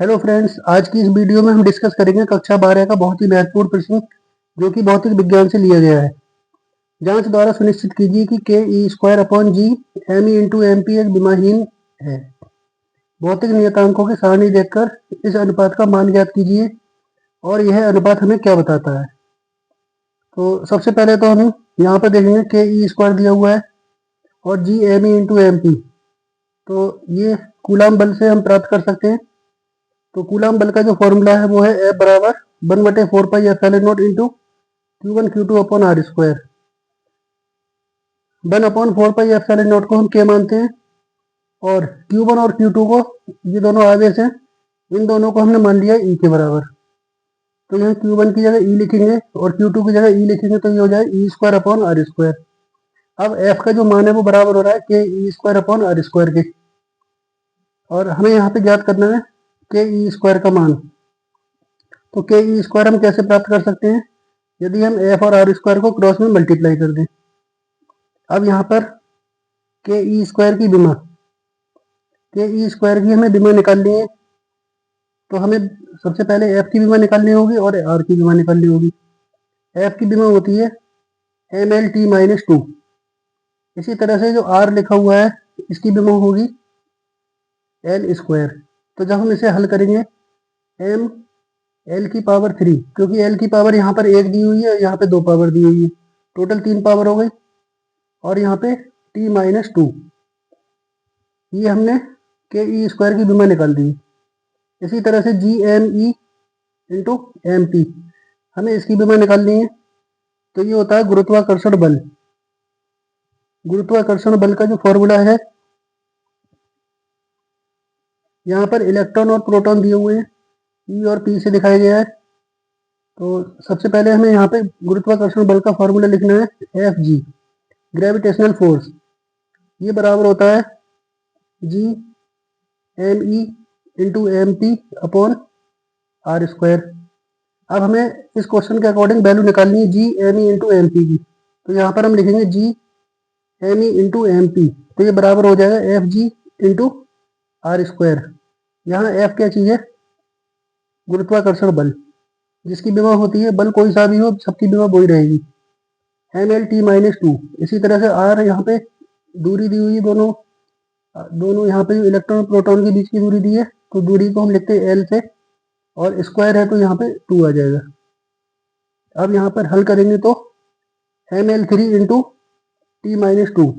Hello friends, आज की इस वीडियो में हम डिस्कस करेंगे कक्षा 12 का बहुत ही महत्वपूर्ण प्रश्न जो कि भौतिक विज्ञान से लिया गया है। जांच द्वारा सुनिश्चित कीजिए कि K E square upon G M E into M P एक विमाहीन है। भौतिक नियतांकों की सारणी देखकर इस अनुपात का मान ज्ञात कीजिए और यह अनुपात हमें क्या बताता है। तो सबसे पहले तो हम यहाँ पर देखेंगे के ई स्क्वायर दिया हुआ है और G M E into M P, तो ये कूलाम बल से हम प्राप्त कर सकते हैं। तो कूलाम बल का जो फॉर्मूला है वो है F बराबर 1/4 pi epsilon naught into Q1 Q2 upon R square. 1/4 pi epsilon naught को हम K मानते हैं और Q1 और Q2 को, ये दोनों आवेश हैं, इन दोनों को हमने मान लिया E के बराबर। तो यहाँ Q1 की जगह E लिखेंगे और Q2 की जगह E लिखेंगे तो ये हो जाए E square upon R square. अब F का जो मान है वो बराबर हो रहा है K E square upon R square के, और हमें यहाँ पे ज्ञात करना है के ई स्क्वायर का मान। तो के ई स्क्वायर हम कैसे प्राप्त कर सकते हैं? यदि हम एफ और आर स्क्वायर को क्रॉस में मल्टीप्लाई कर दें। अब यहाँ पर के ई स्क्वायर की विमा, के ई स्क्वायर की हमें विमा निकालनी है, तो हमें सबसे पहले एफ की विमा निकालनी होगी और आर की विमा निकालनी होगी। एफ की विमा होती है M L T minus two. इसी तरह से जो आर लिखा हुआ है इसकी विमा होगी एल स्क्वायर। तो जब हम इसे हल करेंगे एम एल की पावर 3, क्योंकि एल की पावर यहाँ पर एक दी हुई है और यहाँ पे 2 पावर दी हुई है, टोटल 3 पावर हो गई, और यहाँ पे t-2, ये हमने के ई स्क्वायर की विमा निकाल दी। इसी तरह से G M E into M P, हमें इसकी विमा निकालनी है। तो ये होता है गुरुत्वाकर्षण बल। गुरुत्वाकर्षण बल का जो फॉर्मूला है, यहाँ पर इलेक्ट्रॉन और प्रोटॉन दिए हुए हैं, ई और पी से दिखाया गया है। तो सबसे पहले हमें यहाँ पे गुरुत्वाकर्षण बल का फॉर्मूला लिखना है एफ जी, ग्रेविटेशनल फोर्स। ये बराबर होता है G M E into M P upon R square. अब हमें इस क्वेश्चन के अकॉर्डिंग वैल्यू निकालनी है G M E into M P की। तो यहाँ पर हम लिखेंगे G M E into M P, तो ये बराबर हो जाएगा F G into R square. यहाँ एफ क्या चीज़ है? गुरुत्वाकर्षण बल, जिसकी विमा होती है, बल कोई सा भी हो सबकी विमा वही रहेगी, M L T minus two. इसी तरह से आर, यहाँ पे दूरी दी हुई है, दोनों दोनों यहाँ पे इलेक्ट्रॉन प्रोटॉन के बीच की दूरी दी है, तो दूरी को हम लिखते हैं एल से, और स्क्वायर है तो यहाँ पे 2 आ जाएगा। अब यहाँ पर हल करेंगे तो एम एल 3 इंटू t-2,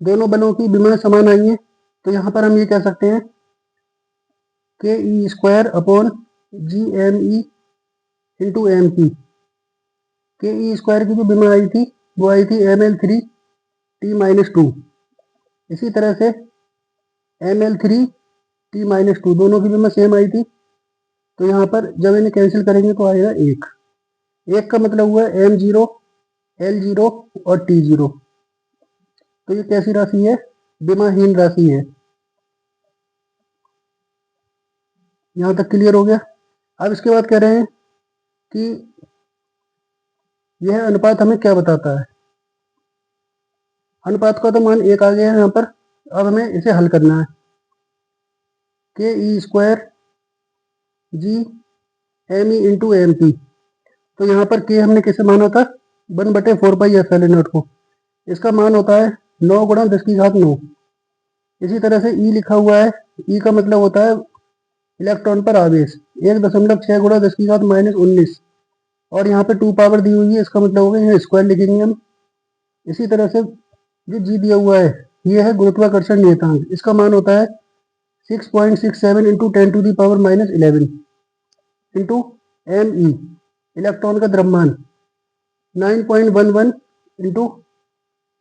दोनों बलों की विमा समान आई है, तो यहाँ पर हम ये कह सकते हैं K E square upon G M E into M P. K E square की जो विमा आई थी वो आई थी एम एल 3 t-2। इसी तरह से एम एल 3 t-2, दोनों की विमा सेम आई थी, तो यहाँ पर जब इन्हें कैंसिल करेंगे तो आएगा एक। एक का मतलब हुआ एम जीरो, एल जीरो और टी जीरो। तो ये कैसी राशि है? विमाहीन राशि है। यहाँ तक क्लियर हो गया। अब इसके बाद कह रहे हैं कि यह अनुपात हमें क्या बताता है। अनुपात का तो मान एक आ गया है यहाँ पर। अब हमें इसे हल करना है। K E square G M E into M P, तो यहाँ पर के हमने किसे माना था? 1/4 पाई एप्सिलॉन नॉट को। इसका मान होता है 9 गुणा 10⁹9। इसी तरह से ई लिखा हुआ है, ई का मतलब होता है इलेक्ट्रॉन पर आवेश, 1.6 गुणा 10⁻−19, और यहाँ पे 2 पावर दी हुई है, इसका मतलब होगा यहाँ स्क्वायर लिखेंगे हम। इसी तरह से जो जी दिया हुआ है ये है गुरुत्वाकर्षण नियतांक, इसका मान होता है 6.67 into 10⁻11 into M E, electron का द्रव्यमान 9.11 इंटू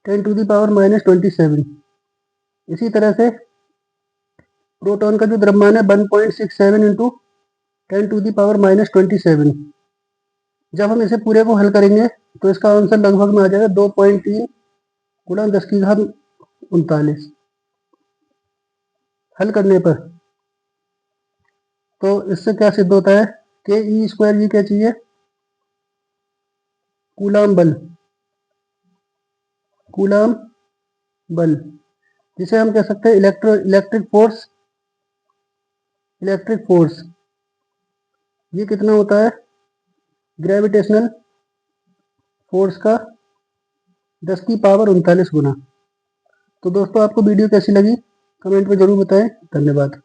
10⁻27। इसी तरह से प्रोटॉन का जो द्रव्यमान है 1.67 इंटू 10⁻27। जब हम इसे पूरे को हल करेंगे तो इसका आंसर लगभग में आ जाएगा 2.3 गुणा 10⁻39। हल करने पर तो इससे क्या सिद्ध होता है कि ई स्क्वायर ये क्या चीज है? कूलाम बल। कूलाम बल जिसे हम कह सकते हैं इलेक्ट्रिक फोर्स इलेक्ट्रिक फोर्स ये कितना होता है ग्रेविटेशनल फोर्स का 10 की पावर 39 गुना। तो दोस्तों आपको वीडियो कैसी लगी कमेंट में जरूर बताएं। धन्यवाद।